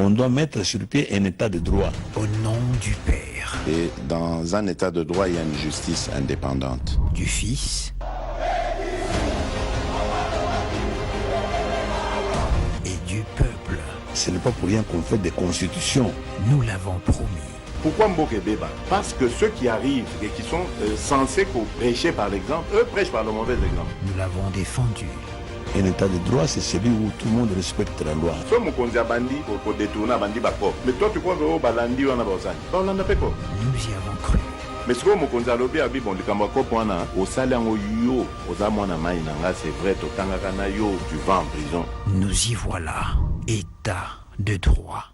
On doit mettre sur pied un état de droit. Au nom du Père. Et dans un état de droit, il y a une justice indépendante. Du Fils. Et du peuple. Ce n'est pas pour rien qu'on fait des constitutions. Nous l'avons promis. Pourquoi Mboké Beba? Parce que ceux qui arrivent et qui sont censés prêcher par l'exemple, eux prêchent par le mauvais exemple. Nous l'avons défendu. Un état de droit, c'est celui où tout le monde respecte la loi. Mais toi, tu crois que Balandi ou Anabosani? Nous y avons cru. Mais ce que Mokonzi alobi abi bon likambo kopwana osali yango yo oza mwana mai nanga c'est vrai totangaka na yo tu vas en prison. Nous y voilà. État de droit.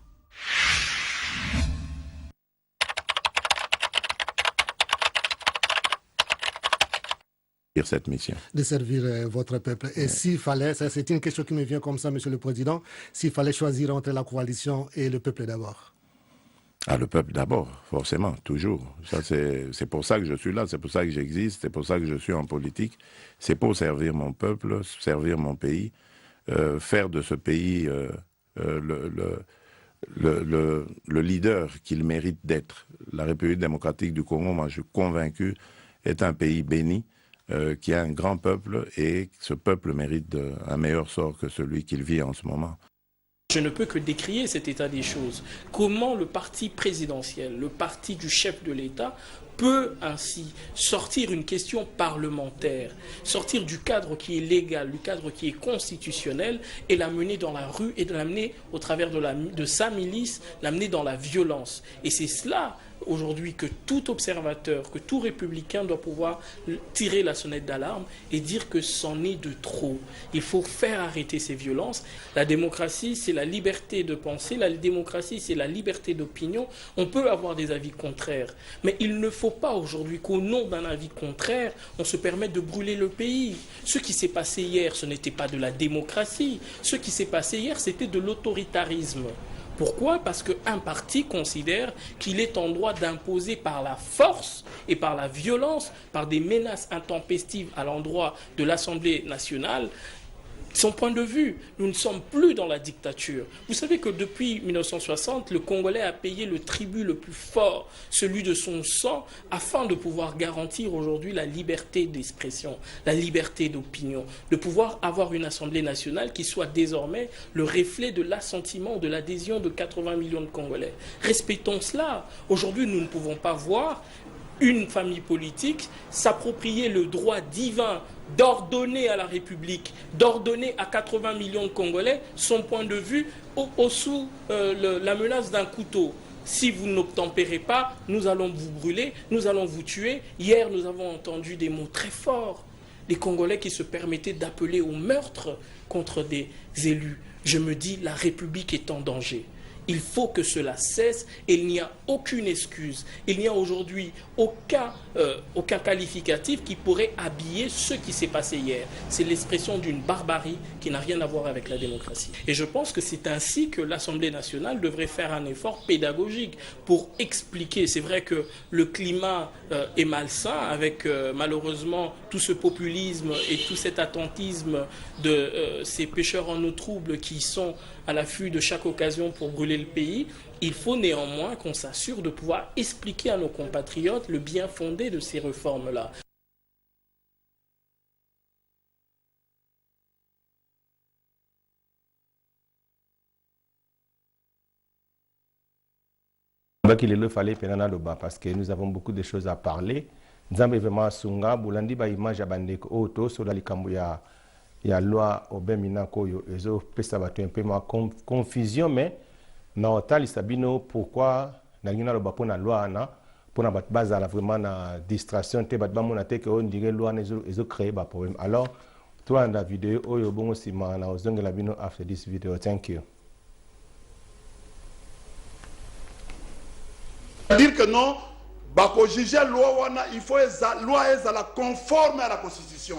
Cette mission. De servir votre peuple. Et s'il fallait, ça c'est une question qui me vient comme ça, Monsieur le Président, s'il fallait choisir entre la coalition et le peuple d'abord. Ah, le peuple d'abord, forcément, toujours. Ça, c'est pour ça que je suis là, c'est pour ça que j'existe, c'est pour ça que je suis en politique. C'est pour servir mon peuple, servir mon pays, faire de ce pays le leader qu'il mérite d'être. La République démocratique du Congo, moi je suis convaincu, est un pays béni, qui a un grand peuple et ce peuple mérite un meilleur sort que celui qu'il vit en ce moment. Je ne peux que décrier cet état des choses. Comment le parti présidentiel, le parti du chef de l'État, peut ainsi sortir une question parlementaire, sortir du cadre qui est légal, du cadre qui est constitutionnel et l'amener dans la rue et l'amener au travers de sa milice, l'amener dans la violence. Et c'est cela aujourd'hui que tout observateur, que tout républicain doit pouvoir tirer la sonnette d'alarme et dire que c'en est de trop. Il faut faire arrêter ces violences. La démocratie, c'est la liberté de penser. La démocratie, c'est la liberté d'opinion. On peut avoir des avis contraires. Mais il ne faut pas aujourd'hui qu'au nom d'un avis contraire, on se permette de brûler le pays. Ce qui s'est passé hier, ce n'était pas de la démocratie. Ce qui s'est passé hier, c'était de l'autoritarisme. Pourquoi? Parce qu'un parti considère qu'il est en droit d'imposer par la force et par la violence, par des menaces intempestives à l'endroit de l'Assemblée nationale, son point de vue. Nous ne sommes plus dans la dictature. Vous savez que depuis 1960, le Congolais a payé le tribut le plus fort, celui de son sang, afin de pouvoir garantir aujourd'hui la liberté d'expression, la liberté d'opinion, de pouvoir avoir une Assemblée nationale qui soit désormais le reflet de l'assentiment, de l'adhésion de 80 millions de Congolais. Respectons cela. Aujourd'hui, nous ne pouvons pas voir une famille politique s'approprier le droit divin d'ordonner à la République, d'ordonner à 80 millions de Congolais son point de vue sous la menace d'un couteau. Si vous n'obtempérez pas, nous allons vous brûler, nous allons vous tuer. Hier, nous avons entendu des mots très forts. Des Congolais qui se permettaient d'appeler au meurtre contre des élus. Je me dis, la République est en danger. Il faut que cela cesse et il n'y a aucune excuse. Il n'y a aujourd'hui aucun qualificatif qui pourrait habiller ce qui s'est passé hier. C'est l'expression d'une barbarie qui n'a rien à voir avec la démocratie. Et je pense que c'est ainsi que l'Assemblée nationale devrait faire un effort pédagogique pour expliquer. C'est vrai que le climat est malsain avec malheureusement tout ce populisme et tout cet attentisme de ces pêcheurs en eau trouble qui sont à l'affût de chaque occasion pour brûler le pays. Il faut néanmoins qu'on s'assure de pouvoir expliquer à nos compatriotes le bien fondé de ces réformes-là. Il le fallait parce que nous avons beaucoup de choses à parler. Nous avons vraiment sunga bulandi ba image abandeko auto sur la likambuya. Il y a loi au Bémina Koyo, et ça peut un peu ma confusion, mais dans le sabino pourquoi n'a pas la loi pour la base à la vraiment na distraction te batba mon attaque on dirait loi ils ont créé ba problème. Alors toi dans la vidéo oyo bongo sima na ozonga la bino after this video. Thank you. Dire que non, bako juger loi wana il faut loi est conforme à la constitution.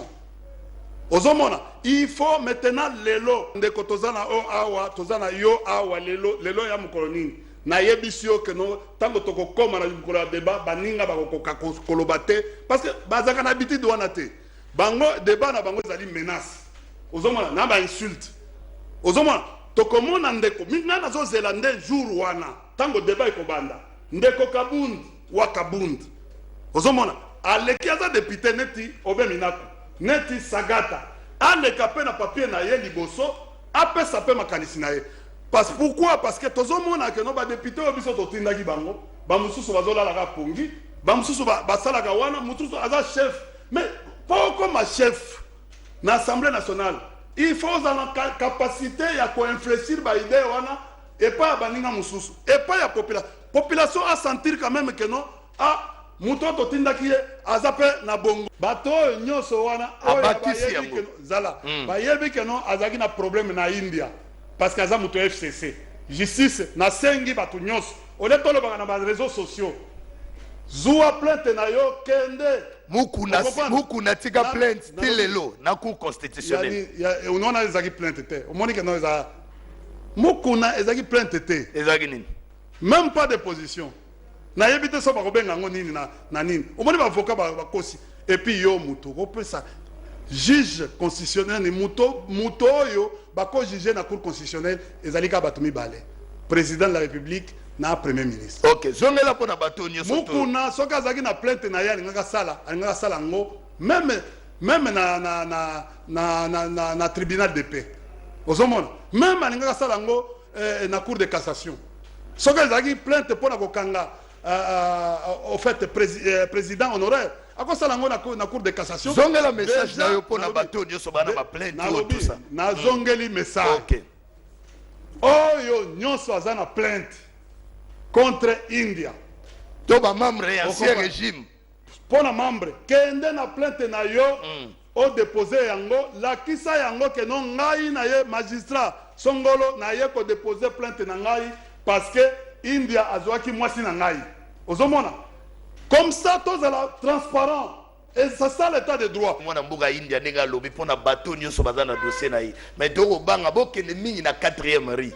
Il faut maintenant lelo ndeko tozana o awa tozana yo awa lelo ya mukoloni na yebisio que no tango toko koma na mukola débat baninga bakoka kolobate parce que bazaka na habitude wana te bango débat na bango ezali menace ozomona na ba insulte ozomona tokomona ndeko nga nazozela nde jour wana tango débat ekobanda ndeko Kabund wa Kabund ozomona aleki aza député neti Obe Minako neti Sagata aleka pe na papier na ye liboso apesa pe makanisi na ye pourquoi parce que tozomona ke no ba député oyo biso totindaki bango ba mususu bazolalaka pongi ba mususu basalaka wana mususu aza chef mais pour comme chef na Assemblée nationale il faut avoir la capacité ya co-infléchir ba idée wana et pas baninga mususu et pas ya population à sentir quand même que non muto totindaki ye azape na bongo bato nyoso wana abatisi yango zala bayebi que non azaki na problème na India parce que aza muto FCC justice na sengi bato nyoso ole tolobaka na ba réseaux sociaux zuwa plainte na yo kende mukuna tika plainte tilelo na cour constitutionnelle ya unaona ezaki plainte te omoni que non eza mukuna ezaki plainte te ezaki nini même pas de position na yebite so bakobenga ngo nini na nini omoni ba avocat bakosi et puis yo muto kopesa juge constitutionnel ni muto oyo bako juger na cour constitutionnelle ezali ka batumi bale président de la république na premier ministre. OK, zongela pona bato nyoso to mukuna soka zaki na plainte na ya ngaka sala ngo même na tribunal de paix ozomona même ngaka sala ngo na cour de cassation soka zaki plainte pona kokanga au fait président honoraire akosala ngo na cour de cassation zongela message na yo pona bato nyoso bana ba plainte tout ça na zongeli message. OK, oyo nyonso aza na plainte contre India to ba membre ya ancien régime pona membre kende na plainte na yo o déposer yango lakisa yango ke non ngai na ye magistrat songolo na ye ko déposer plainte na ngai parce que India azwaki mwasi na ngai ozomona comme ça tozala transparent et c'est ça l'état de droit mwana mbuga India nenga lobi pona bato nyoso bazana dossier na ye mais toko banga bokende mingi na 4e ri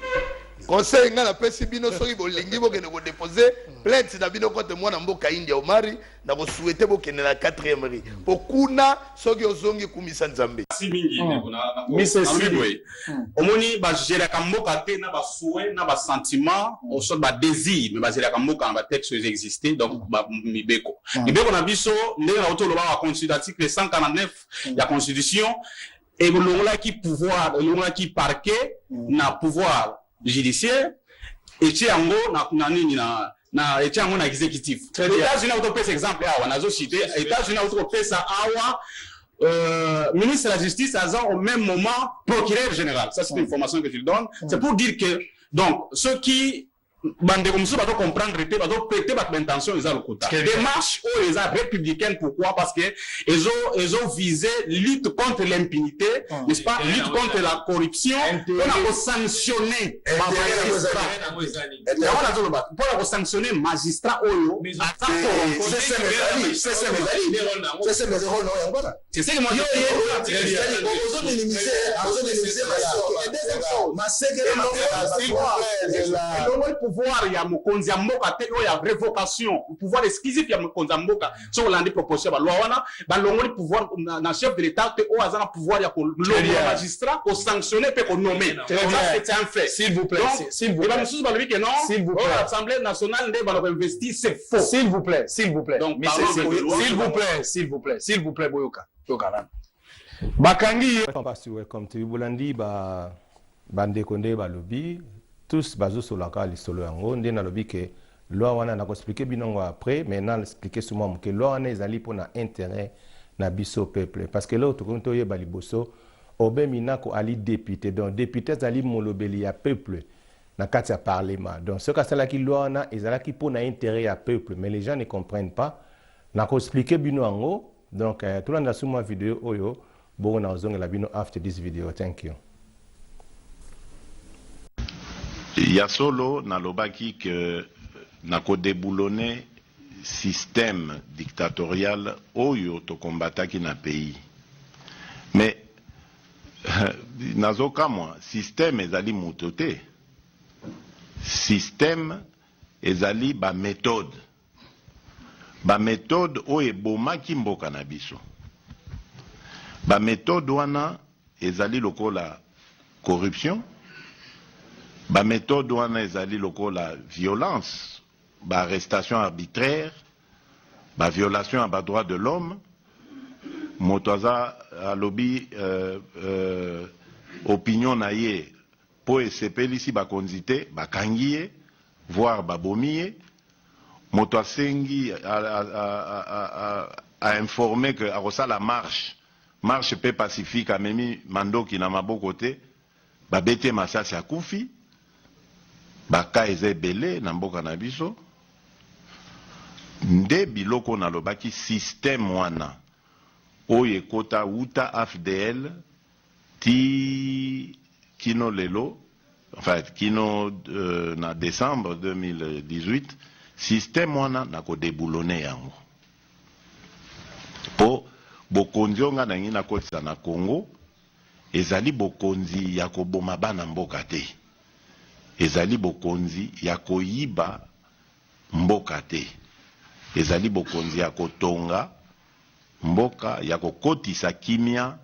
conseil nga na pesi bino soki bolingi bokende ko déposer plainte na bino contre mwana mboka India Omari na ko souhaiter bokende na 4e ri pokuna soki ozongi kumisa nzambe si mingi mise si omoni ba gérer ka mboka te na ba souhait na ba sentiment au sort ba désir mais ba gérer ka mboka na ba textes existés donc ba mibeko na biso ndenge na otolo ba constitution article 149 ya constitution et longola qui pouvoir longola qui parquet na pouvoir judiciaire et tiango na nini na tiango na exécutif. États-Unis auto pèse exemple awa nazo cité États-Unis auto pèse awa ministre de la justice au même moment procureur général. Ça c'est une information que je donne. C'est pour dire que donc ceux qui bande comme ça va comprendre va prêter votre intention ils ont le quota démarche où les républicaines pourquoi parce que ils ont visé lutte contre l'impunité n'est-ce pas lutte contre la corruption pour sanctionner pour sanctionner magistrat oyo c'est ce que moi pouvoir ya mokonzi ya mboka te oyo ya révocation pouvoir exclusif ya mokonzi ya mboka so olandi proposition ba loi wana ba longoli pouvoir na chef de l'état te oyo azana pouvoir ya ko longoli magistrat ko sanctionner pe ko nommer c'est un fait s'il vous plaît s'il vous plaît et ba mususu ba lobi que non l'Assemblée nationale nde ba lo investir c'est faux s'il vous plaît donc s'il vous plaît boyoka tokana bakangi welcome to Bulandi ba bande konde ba lobi tous bazo solaka lisolo yango nde na lobi ke loi wana na ko expliquer binongo après mais na expliquer souvent que loi wana ezali pona intérêt na biso peuple parce que là to konto ye baliboso Obe Minako ali député donc député ezali molobeli ya peuple na kati ya parlement donc ce ka sala ki loi wana ezala ki pona intérêt ya peuple mais les gens ne comprennent pas na ko expliquer binongo donc tout le monde a sur ma vidéo oyo bon na ozongela bino after this video thank you. Ya solo nalobaki que nako déboulonner système dictatorial oyo to combataki na pays mais nazoka moi système ezali mutote système ezali ba méthode oyo ebomaki mboka na biso ba méthode wana ezali lokola corruption ba méthode wana ezali lokola violence, ba arrestation arbitraire, ba violation à ba droit de l'homme, moto aza alobi opinion na ye po esepelisi bakonzi te bakangi ye voire babomi ye, moto asengi a informé que akosala marche pe pacifique amemi mandoki na maboko te babete masasi akufi baka eza ebele na mboka na biso. Nde biloko nalobaki système wana oyo ekota uta AFDL ti kino lelo, enfin kino na décembre 2018, système wana nako déboulonner yango po bokonzi onga nangi nakotisa na Congo ezali bokonzi ya koboma bana mboka te, ezali bokonzi ya koyiba mboka te, ezali bokonzi ya kotonga mboka, ya kokotisa kimia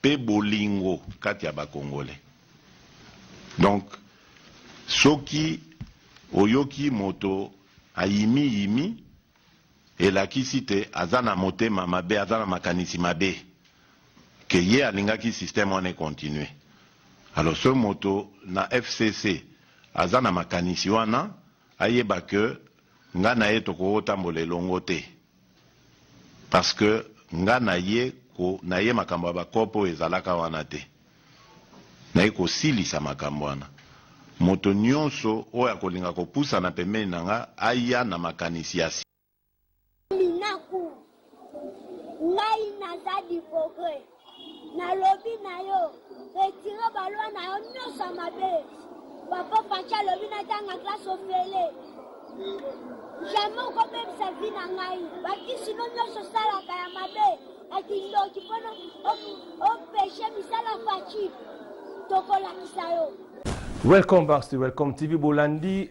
pe bolingo kati ya bakongole. Donc soki oyoki moto ayimi elakisi te azana motema mabe, azana makanisi mabe ke ye alingaki système wana continue. Alors ce moto na FCC azana makanisi wana ayeba ke nga na ye tokotambola elongo te, parce que nga na ye makambo ya bakopo ezalaka wana te, na ye kosilisa makambo wana. Moto nyonso oyo akolinga kopusa na pembeni na nga aya na makanisi ya minaku ngai naza dipogre na lobi na yo retire balwa na yo nyonso mabe papa pacha lobi na tanga classe ofele jamais okobebisa vi na ngai bakisi no nyonso salaka ya mabe akindoki mpona opeshe misala faci tokolakisa yo. Welcome back to Welcome TV. Bolandi,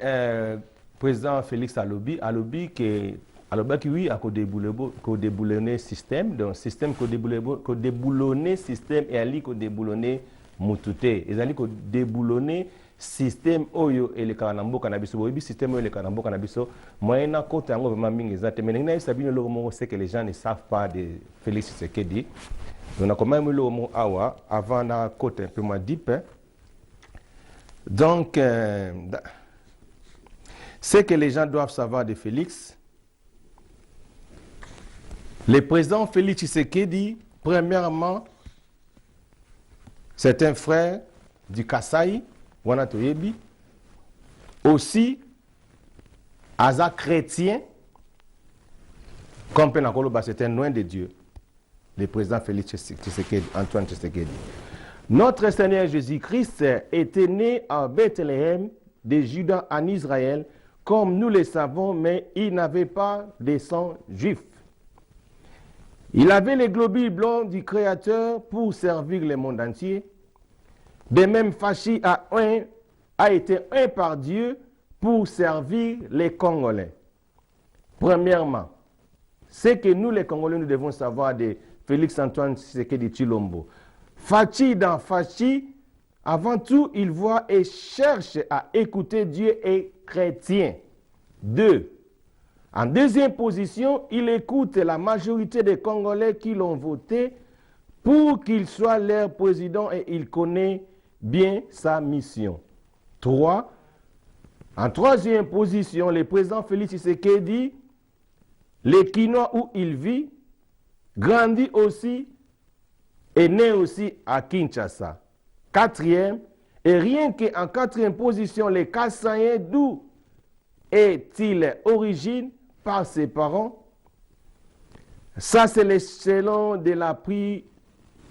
président Félix alobi que oui, à déboulonner système, donc système ko déboulonner système et ali ko déboulonner mutute. Et ali ko déboulonner système oyo et le kanambo cannabis oyo système oyo le kanambo cannabis moyena côté ngo vraiment mingi zate mais na sabine lo mo c'est que les gens ne savent pas de Félix Tshisekedi. On a quand même le mot awa avant na côté un peu moins deep. Donc, ce que les gens doivent savoir de Félix, le président Félix Tshisekedi, premièrement, c'est un frère du Kasaï, Wanatoyebi, aussi, Aza chrétien, comme Penakoloba, c'est un loin de Dieu, le président Félix Tshisekedi, Antoine Tshisekedi. Notre Seigneur Jésus-Christ était né à Bethléem de Juda en Israël, comme nous le savons, mais il n'avait pas de sang juif. Il avait les globules blancs du Créateur pour servir le monde entier. De même, Fachi a été un par Dieu pour servir les Congolais. Premièrement, ce que nous les Congolais nous devons savoir de Félix-Antoine Tshisekedi Tshilombo. Fachi dans Fachi, avant tout, il voit et cherche à écouter Dieu et chrétien. 2. En deuxième position, il écoute la majorité des Congolais qui l'ont voté pour qu'il soit leur président et il connaît bien sa mission. 3. En troisième position, le président Félix Tshisekedi, le Kinois où il vit, grandit aussi, est né aussi à Kinshasa. 4e, et rien qu'en 4e position, les Kassaïens, d'où est-il origine par ses parents? Ça, c'est l'échelon de la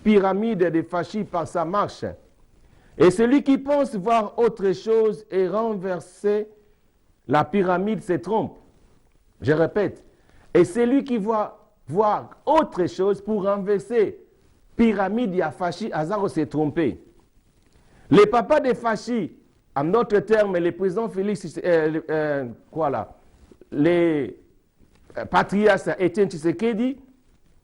pyramide de Fachi par sa marche. Et celui qui pense voir autre chose et renverser la pyramide se trompe. Je répète, et celui qui voit voir autre chose pour renverser pyramide ya Fachi, Azaro s'est trompé. Les papas de Fachi, en d'autres termes, les présidents Félix, les patriarches Étienne Tshisekedi,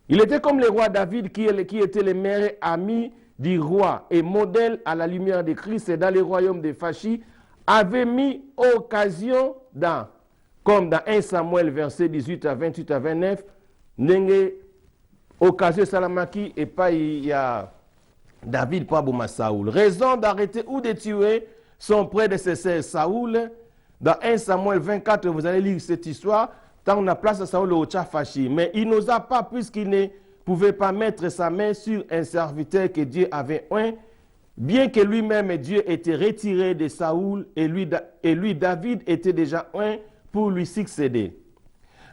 il était comme le roi David qui était le meilleur ami du roi et modèle à la lumière de Christ dans le royaume de Fachi, avait mis occasion comme dans 1 Samuel verset 18 à 28 à 29, n'enge occasion salamaki et pas il y a David pour Abouma Saoul. Raison d'arrêter ou de tuer son prédécesseur Saoul. Dans 1 Samuel 24, vous allez lire cette histoire. Tant on a place à Saoul au Tchafachi. Mais il n'osa pas, puisqu'il ne pouvait pas mettre sa main sur un serviteur que Dieu avait oint, bien que lui-même Dieu était retiré de Saoul et lui David était déjà oint pour lui succéder.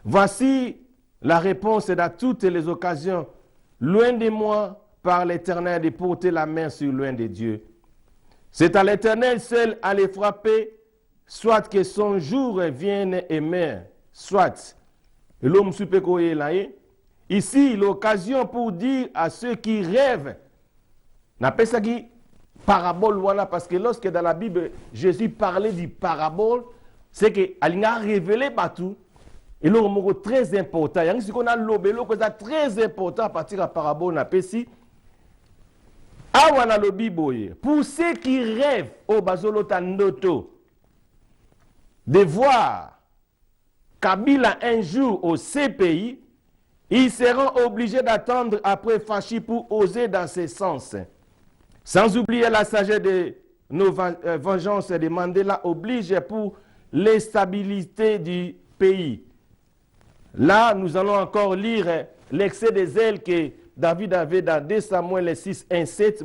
Voici la réponse dans toutes les occasions. Loin de moi, par l'Éternel, de porter la main sur loin de Dieu. C'est à l'Éternel seul à les frapper, soit que son jour vienne et meure, soit. L'homme supécoé là. Ici, l'occasion pour dire à ceux qui rêvent, n'appelle ça qui parabole, voilà, parce que lorsque dans la Bible, Jésus parlait du parabole, c'est qu'il a révélé tout. Et le mot très important, il y a ce qu'on a l'obélo, que c'est très important à partir de la parabole, n'appelle si. Awana lobi boye. Pour ceux qui rêvent au Bazolota Ndoto de voir Kabila un jour au CPI, ils seront obligés d'attendre après Fachi pour oser dans ce sens. Sans oublier la sagesse de nos vengeances de Mandela oblige pour l'instabilité du pays. Là, nous allons encore lire l'excès des ailes que David avait dans 2 Samuel 6, 1, 7,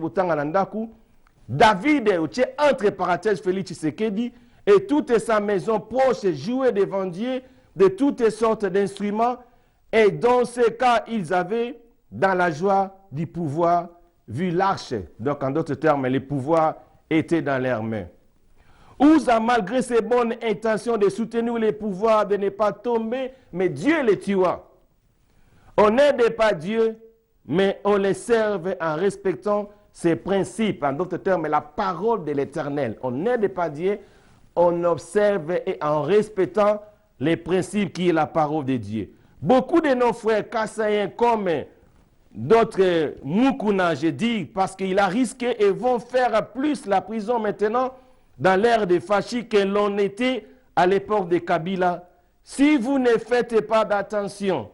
David, entre parenthèses, Félix Tshisekedi, et toute sa maison proche jouait devant Dieu de toutes sortes d'instruments, et dans ce cas, ils avaient dans la joie du pouvoir vu l'arche. Donc, en d'autres termes, les pouvoirs étaient dans leurs mains. Ouza, malgré ses bonnes intentions de soutenir les pouvoirs, de ne pas tomber, mais Dieu les tua. On n'aide pas Dieu, mais on les serve en respectant ses principes. En d'autres termes, la parole de l'Éternel. On n'aide pas Dieu, on observe et en respectant les principes qui est la parole de Dieu. Beaucoup de nos frères kassaïens comme d'autres Mukuna, je dis, parce qu'il a risqué et vont faire plus la prison maintenant dans l'ère des Fachi que l'on était à l'époque de Kabila. Si vous ne faites pas d'attention,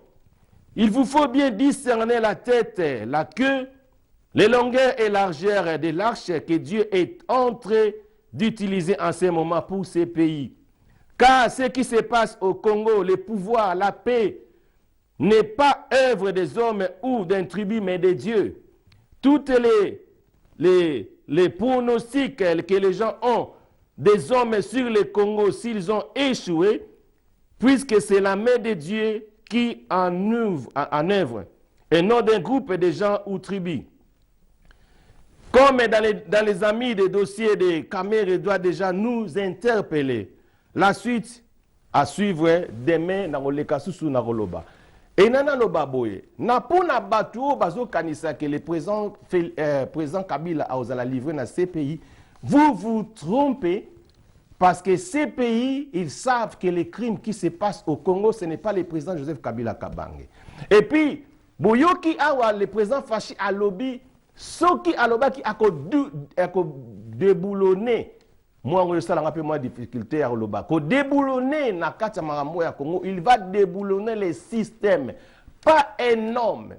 il vous faut bien discerner la tête, la queue, les longueurs et largeurs de l'arche que Dieu est en train d'utiliser en ce moment pour ces pays. Car ce qui se passe au Congo, le pouvoir, la paix, n'est pas œuvre des hommes ou d'un tribu, mais de Dieu. Toutes les pronostics que les gens ont des hommes sur le Congo, s'ils ont échoué, puisque c'est la main de Dieu qui en œuvre, et non d'un groupe de gens ou tribus. Comme dans les amis des dossiers de Kamere doit déjà nous interpeller. La suite à suivre demain dans le Kasusu na Roloba. Et nana loba boye. Na pona batu bazo kanisa que le président Kabila a osé la livrer dans ces pays. Vous vous trompez parce que ces pays, ils savent que les crimes qui se passent au Congo, ce n'est pas le président Joseph Kabila Kabange. Et puis, Boyoki Awa, le président Fachi Alobi, Soki Aloba qui a déboulonné, moi, on a un peu moins de difficulté à Oloba, ko déboulonné na kata marambo ya Congo, il va déboulonner les systèmes, pas énormes.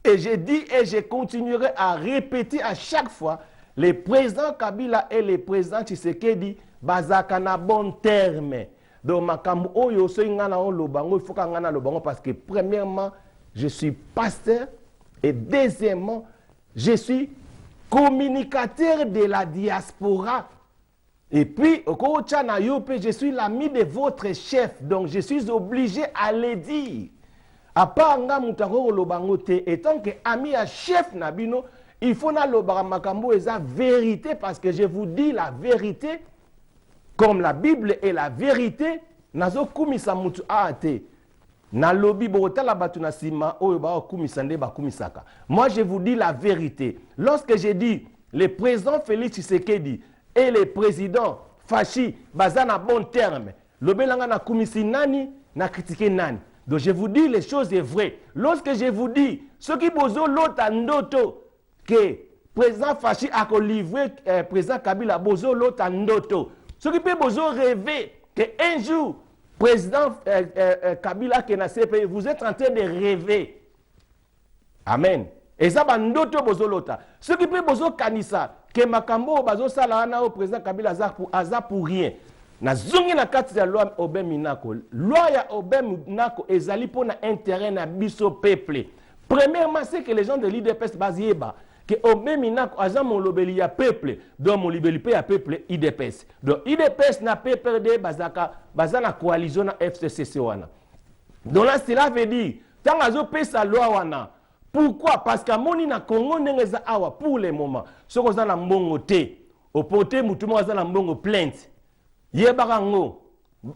Et je dis et je continuerai à répéter à chaque fois, les présidents Kabila et les présidents Tshisekedi, bazaka na bon terme. Donc, makambo oyo so ngana on lobango, il faut qu'on ngana lobango parce que premièrement, je suis pasteur et deuxièmement, je suis communicateur de la diaspora. Et puis, je suis l'ami de votre chef, donc je suis obligé à le dire. À part Moutaro Lobangote, étant que ami à chef Nabino, il faut na lobara makambo eza vérité parce que je vous dis la vérité, comme la Bible est la vérité, nazo kumisa mutu aate. Na lobi borota la batu na sima oyo ba kumisa nde ba kumisaka. Moi je vous dis la vérité. Lorsque je dis le président Félix Tshisekedi et le président Fachi bazana bon terme, lobelanga na kumisi nani na critiquer nani. Donc je vous dis les choses est vraies. Lorsque je vous dis ce qui bozo lota ndoto que président Fachi a livré président Kabila bozo lota ndoto Ce qui peut vous rêver qu'un jour, président Kabila qui est dans CPI, vous êtes en train de rêver. Amen. Et ça, c'est bozolota. Ce qui peut vous kanisa, que Makambo, bazo salana au président Kabila aza pour rien. Na zungi na kati ya loi Obem Minako. Loi ya Obem Minako ezali pour na intérêt na biso peuple. Premièrement, c'est que les gens de l'IDPS bazieba que Obem Minako aza mon lobeli ya peuple, donc mon libeli ya peuple IDPS. Donc IDPS na PPRD bazana coalition na FCCC wana. Donc là cela veut dire tant azo pesa loi wana. Pourquoi? Parce qu'à moni na Congo nengeza awa pour le moment. Ce qu'on a na mbongo te, au poté mutumo aza na mbongo plainte. Yebarango,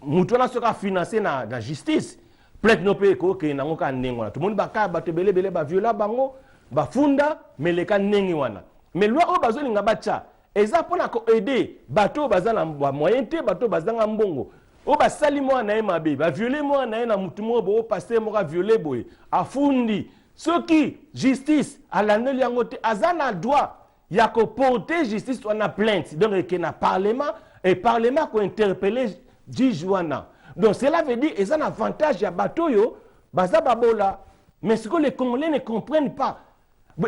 mutuana sera financé na justice. Plainte no pe ko ke na ngoka nengwana. Tout le monde baka batebele bele ba viola bango, ba funda meleka nengi wana. Mais loi o bazo linga bacha, eza pona ko aider bato bazana moyen te bato bazanga mbongo. O ba sali mo na mabe, ba violer mo na na mutumo bo passer mo ka violer boy. Afundi ce qui justice à l'année yangote azana droit ya ko porter justice on a plainte donc que na parlement et parlement ko interpeller juge wana. Donc cela veut dire ils ont un avantage ya bato yo baza babola mais ce que les Congolais ne comprennent pas.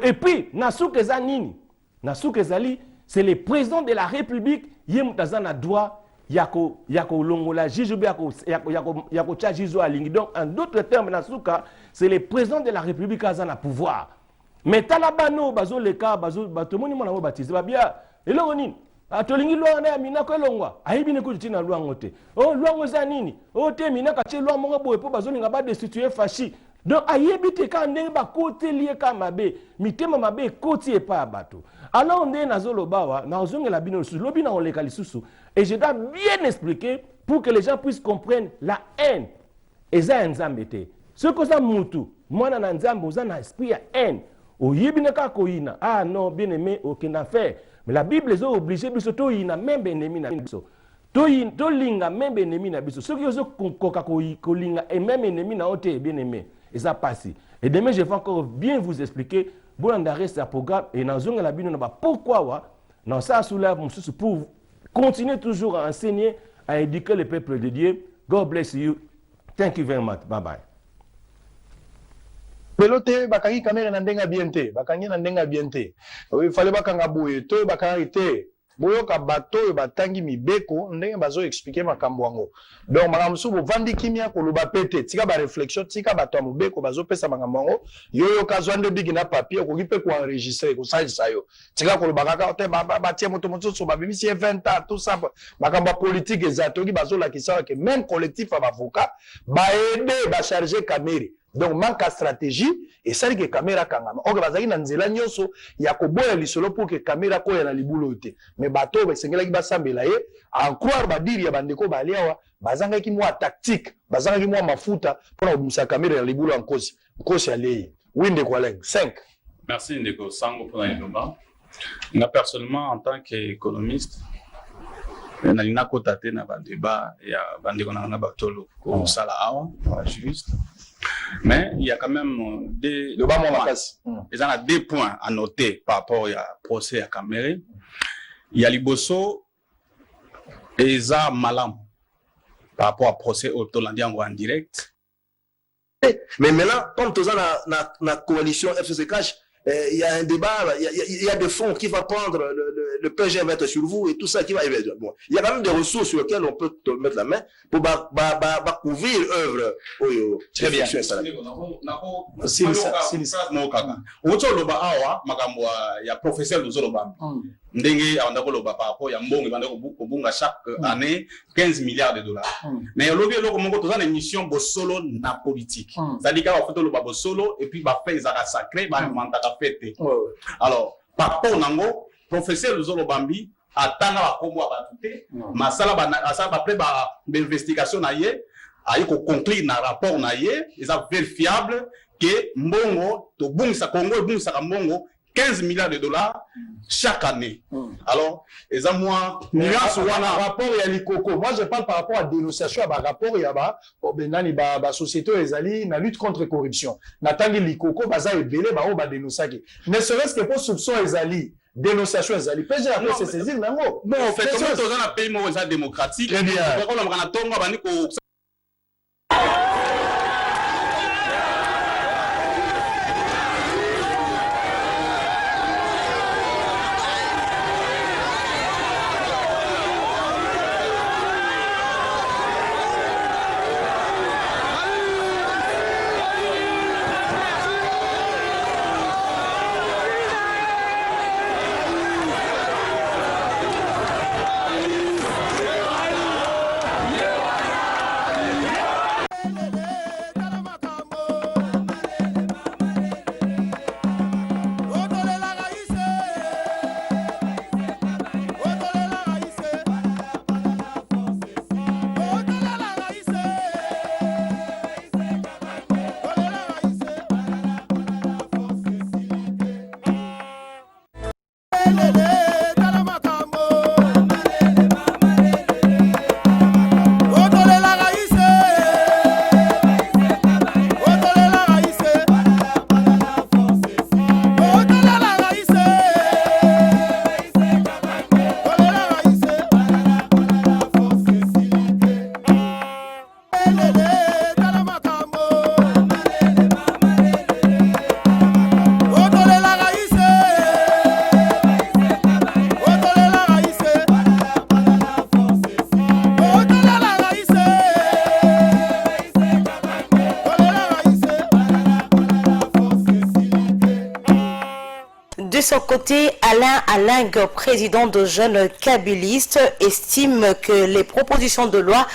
Et puis nasuke zanini nasuke zali c'est le président de la République yem tazana droit yako longola juge yako cha jizo alingi. Donc en d'autres termes nasuka c'est le président de la République qui a un pouvoir. Mais talabano bazo le cas bazo batomoni mona mo baptisé ba bien eloko nini atolingi lwa na mina ko elongwa ayibi ne kuti na lwa ngote oh lwa ngoza nini oh te mina ka che lwa monga boye po bazo linga ba destituer fashi. Donc ayibi te ka ndenge ba côté lié ka mabe mitema mabe côté e pa bato. Alors on est nazolo bawa na ozongela bino susu lobi na oleka lisusu et je dois bien expliquer pour que les gens puissent comprendre la haine eza nzambete. Ce que ça mutu, moi na nzambe oza na esprit ya haine. Oyibi na ka koina. Ah non, bien aimé, aucune affaire. Mais la Bible est obligée biso to yina même ennemi na biso. To linga même ennemi na biso. Ce qui ozo koka kolinga et même ennemi na ote bien aimé. Et ça passe. Et demain je vais encore bien vous expliquer bon d'arrêt ce programme et na zonga la bino na ba pourquoi wa na ça soulève mususu pour continuer toujours à enseigner à éduquer le peuple de Dieu. God bless you. Thank you very much. Bye bye. Pelote bakangi kamera na ndenga biente bakangi na ndenga biente il fallait bakanga boye to bakangi te boyo ka bato batangi mibeko ndenge bazo expliquer makambo wango. Donc makamso bo vandi kimia ko loba pete tika ba réflexion tika bato mobeko bazo pesa makambo wango yoyo kazwande bigi na papier ko kipe ko enregistrer ko salisa yo tika ko loba kaka te ba tie moto so ba bimisi 20 ans tout ça makambo politique exacto ki bazo la kisa que même collectif avocat ba aider ba charger caméra. Donc manque à stratégie et ça dit que caméra kangama oke bazaki na nzela nyoso ya koboya lisolo pour que caméra ko ya na libulo te mais bato ba sengela ki basambela ye en croire ba dire ya bandeko ba liawa bazanga ki mwa tactique bazanga ki mwa mafuta pour obumisa caméra ya libulo en cause ya lei winde kwa leng 5. Merci Ndeko Sango pour la débat. Moi personnellement en tant qu'économiste na nina kotate na ba débat ya bandeko na batolo ko sala awa juste. Mais il y a quand même des points à noter par rapport au procès à Caméré. Il y a Liboso et Eza Malam par rapport au procès au Tolandian en direct. Mais maintenant, comme tu as la coalition FCC-Cash, il y a un débat, il y a des fonds qui vont prendre, le PG va être sur vous et tout ça qui va évoluer. Bon, il y a quand même des ressources sur lesquelles on peut te mettre la main pour couvrir l'œuvre. Très bien. Il y a professeur ndenge awandako loba par rapport ya mbongo bandako kobunga chaque année 15 milliards de dollars. Mais lobi loko moko tozana émission bosolo na politique. C'est-à-dire ka photo loba bosolo et puis ba fait ezaka sacré ba mantaka fête. Alors par rapport nango professeur Luzolo Bambi atanga ba kombo abatute masala ba asala après ba investigation na ye ayi ko conclure na rapport na ye eza vérifiable que mbongo to bungisa Congo e bungisa mbongo 15 milliards de dollars chaque année. Alors, et ça moi, rapport et Likoko. Moi, je parle par rapport à dénonciation, à rapport et à société et la lutte contre la corruption. Natangi Likoko, baza et belé, ba dénoncer. Ne serait-ce que pour soupçon Ezali. dénonciation ezali PG après se saisir nango. Non, en fait, comme dans un pays démocratique, très bien. De son côté, Alain Aling, président de Jeunes Kabylistes, estime que les propositions de loi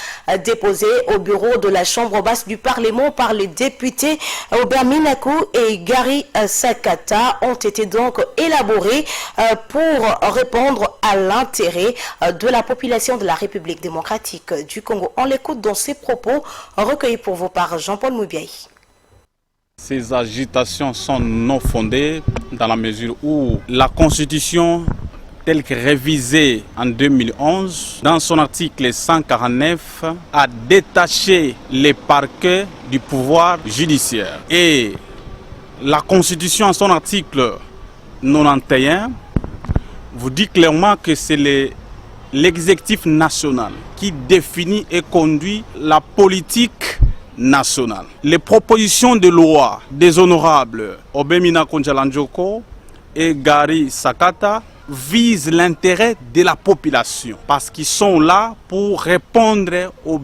déposées au bureau de la Chambre basse du Parlement par les députés Aubert Minakou et Gary Sakata ont été donc élaborées pour répondre à l'intérêt de la population de la République démocratique du Congo. On l'écoute dans ses propos recueillis pour vous par Jean-Paul Moubiaï. Ces agitations sont non fondées dans la mesure où la Constitution, telle que révisée en 2011, dans son article 149, a détaché les parquets du pouvoir judiciaire. Et la Constitution, en son article 91, vous dit clairement que c'est l'exécutif national qui définit et conduit la politique nationale. Les propositions de loi des honorables Obemina Konjalanjoko et Gary Sakata visent l'intérêt de la population parce qu'ils sont là pour répondre aux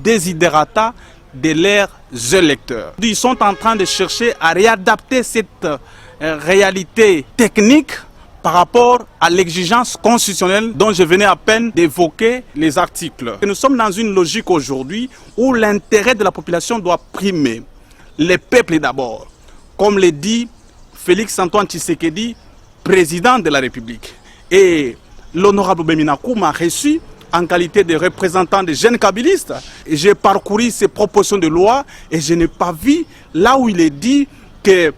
desiderata de leurs électeurs. Ils sont en train de chercher à réadapter cette réalité technique par rapport à l'exigence constitutionnelle dont je venais à peine d'évoquer les articles. Nous sommes dans une logique aujourd'hui où l'intérêt de la population doit primer. Les peuples d'abord, comme le dit Félix-Antoine Tshisekedi, président de la République. Et l'honorable Beminakou m'a reçu en qualité de représentant des jeunes kabylistes. J'ai parcouru ces propositions de loi et je n'ai pas vu là où il est dit que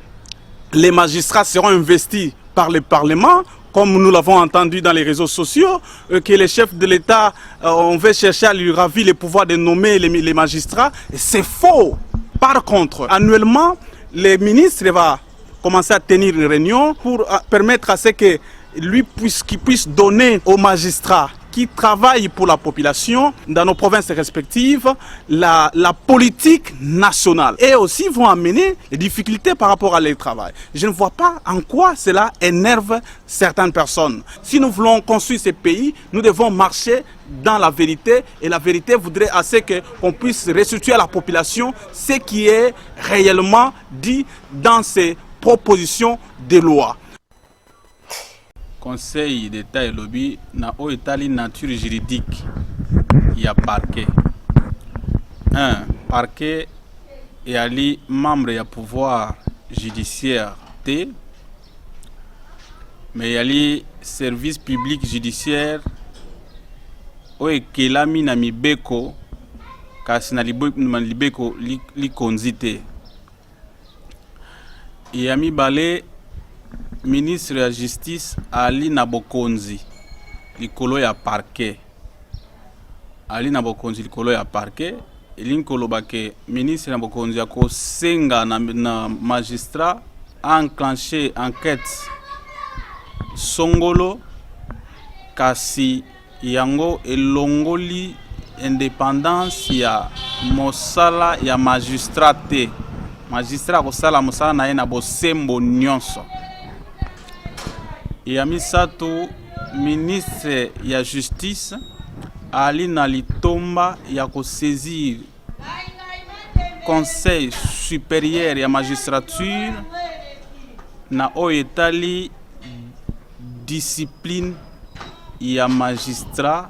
les magistrats seront investis par le Parlement, comme nous l'avons entendu dans les réseaux sociaux, que les chefs de l'État, on veut chercher à lui ravir le pouvoir de nommer les magistrats. C'est faux. Par contre, annuellement, le ministre va commencer à tenir une réunion pour permettre à ce que lui qu'il puisse donner aux magistrats qui travaillent pour la population dans nos provinces respectives la politique nationale et aussi vont amener des difficultés par rapport à leur travail. Je ne vois pas en quoi cela énerve certaines personnes. Si nous voulons construire ce pays, nous devons marcher dans la vérité et la vérité voudrait assez qu'on puisse restituer à la population ce qui est réellement dit dans ces propositions de loi. Conseil d'État et lobby na o etali nature juridique il y a parquet. Un parquet et ali membre ya pouvoir judiciaire T mais yali service public judiciaire o ekelami na mibeko kasi na libeko li konzite yami balé ministre de la Justice Ali Nabokonzi likolo ya parquet Ali Nabokonzi likolo ya parquet elinkolo bake ministre Nabokonzi ako senga na magistrat a enclenché enquête songolo kasi yango elongoli indépendance ya mosala ya magistrat te. Magistrat kosala mosala na ye na bosembo nyonso. Ya misato ministre ya justice ali na litomba ya kosaisir conseil supérieur ya magistrature na oyo etali discipline ya magistrat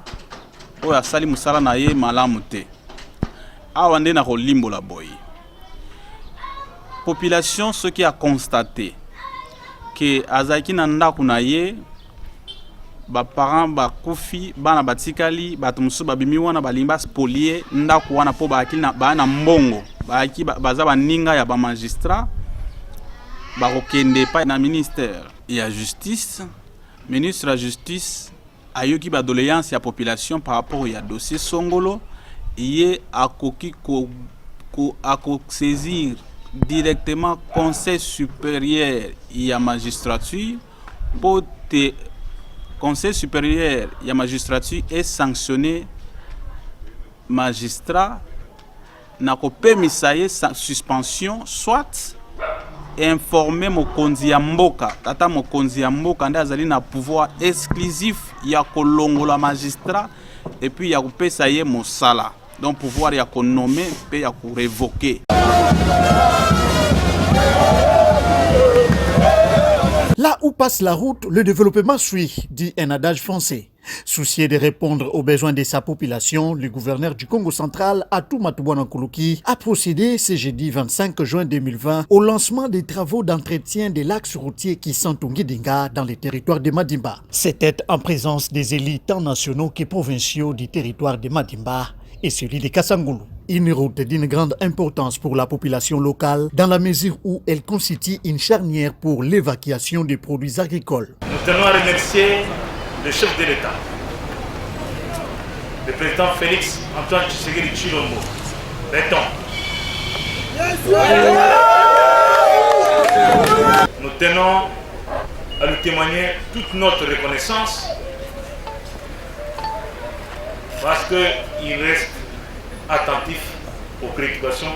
oyo asali musala na ye malamu te. Awa nde na kolimbola boye population ce qui a constaté que azaki na ndako na ye ba parents ba kufi bana batikali bato musu babimi wana balimba spolier ndako wana po baakili na bana mbongo baaki baza baninga ya ba magistrat bakokende pa na ministère ya justice. Ministre de la justice ayoki ba doléance ya population par rapport ya dossier Songolo yé akoki ko saisir directement conseil supérieur ya magistrature pour te conseil supérieur ya magistrature est sanctionné magistrat na ko permisa ye suspension soit informer mokonzi ya mboka tata mokonzi ya mboka nda azali na pouvoir exclusif ya kolongola magistrat et puis ya kopesa ye mosala donc pouvoir ya ko nommer pe ya ko révoquer. Là où passe la route, le développement suit, dit un adage français. Soucié de répondre aux besoins de sa population, le gouverneur du Congo central, Atou Matoubouna Nkuluki, a procédé ce jeudi 25 juin 2020 au lancement des travaux d'entretien de l'axe routier qui sont Tungidinga dans les territoires de Madimba. C'était en présence des élites tant nationaux que provinciaux du territoire de Madimba et celui de Kassangoulou. Une route d'une grande importance pour la population locale dans la mesure où elle constitue une charnière pour l'évacuation des produits agricoles. Nous tenons à remercier le chef de l'État, le président Félix Antoine Tshisekedi Tshilombo. Béton. Nous tenons à lui témoigner toute notre reconnaissance parce qu'il reste attentif aux préoccupations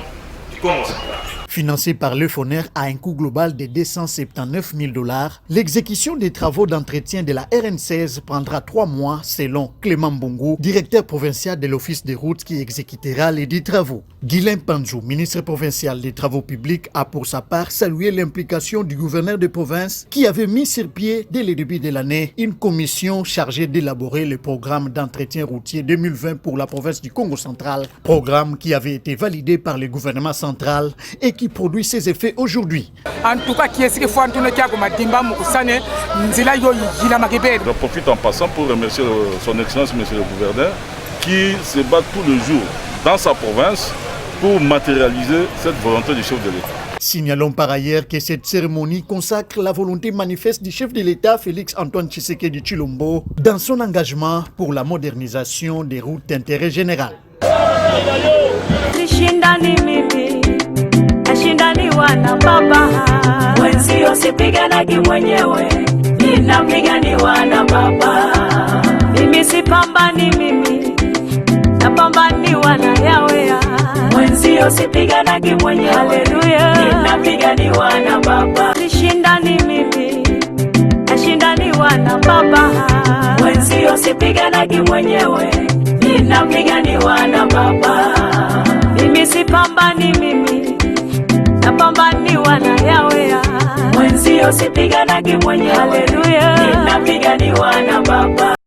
du Congo central. Financé par le FONER à un coût global de 279 000 $, l'exécution des travaux d'entretien de la RN16 prendra 3 mois selon Clément Bongo, directeur provincial de l'Office des routes qui exécutera les 10 travaux. Guilain Panjou, ministre provincial des travaux publics, a pour sa part salué l'implication du gouverneur de province qui avait mis sur pied dès le début de l'année une commission chargée d'élaborer le programme d'entretien routier 2020 pour la province du Congo central, programme qui avait été validé par le gouvernement central et qui produit ses effets aujourd'hui. En tout cas, qui est-ce qu'il faut entendre qu'il y a comme Dimba Moukoussane, Nzila Yo Yila Magébé. Je profite en passant pour remercier son Excellence, Monsieur le Gouverneur, qui se bat tous les jours dans sa province pour matérialiser cette volonté du chef de l'État. Signalons par ailleurs que cette cérémonie consacre la volonté manifeste du chef de l'État, Félix Antoine Tshisekedi Tshilombo, dans son engagement pour la modernisation des routes d'intérêt général. Ashindaniwa na baba wenzio sipiganagi mwenyewe ninapiganiwa na baba mimi sipambani mimi napambaniwa na yawe wenzio sipiganagi mwenyewe haleluya ninapiganiwa na baba nishindani mimi ashindaniwa na baba wenzio sipiganagi mwenyewe ninapiganiwa na baba mimi sipambani mimi napambaniwa na yawe wenzio sipiganagi mwenyewe haleluya ninapiganiwa na baba.